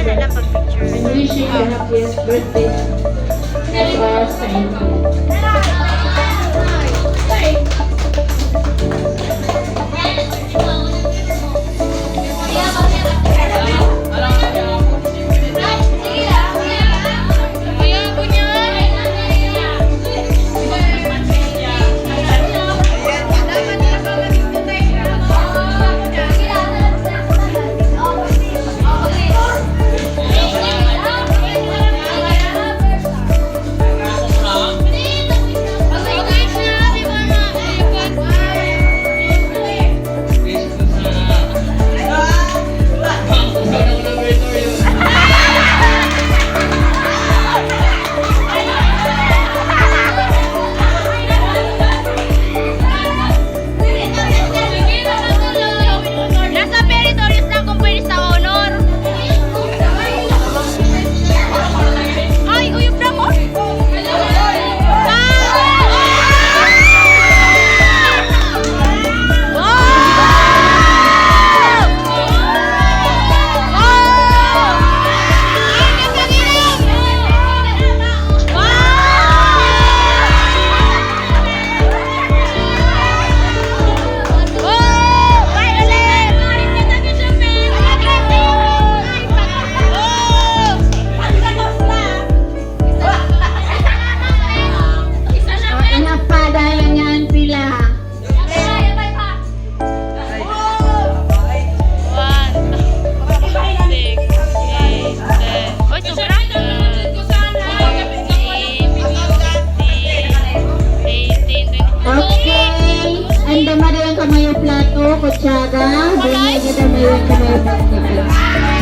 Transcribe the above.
sila pag-picture. And wishing the happiest birthday to our Saint. Nasa territories lang kung pwede sa honor. Ay, uyog na mo. Inapadayan yan sila. Okay. Anda mo na yung kamay yung plato, kutsaga. Dami na yung kamay yung plato.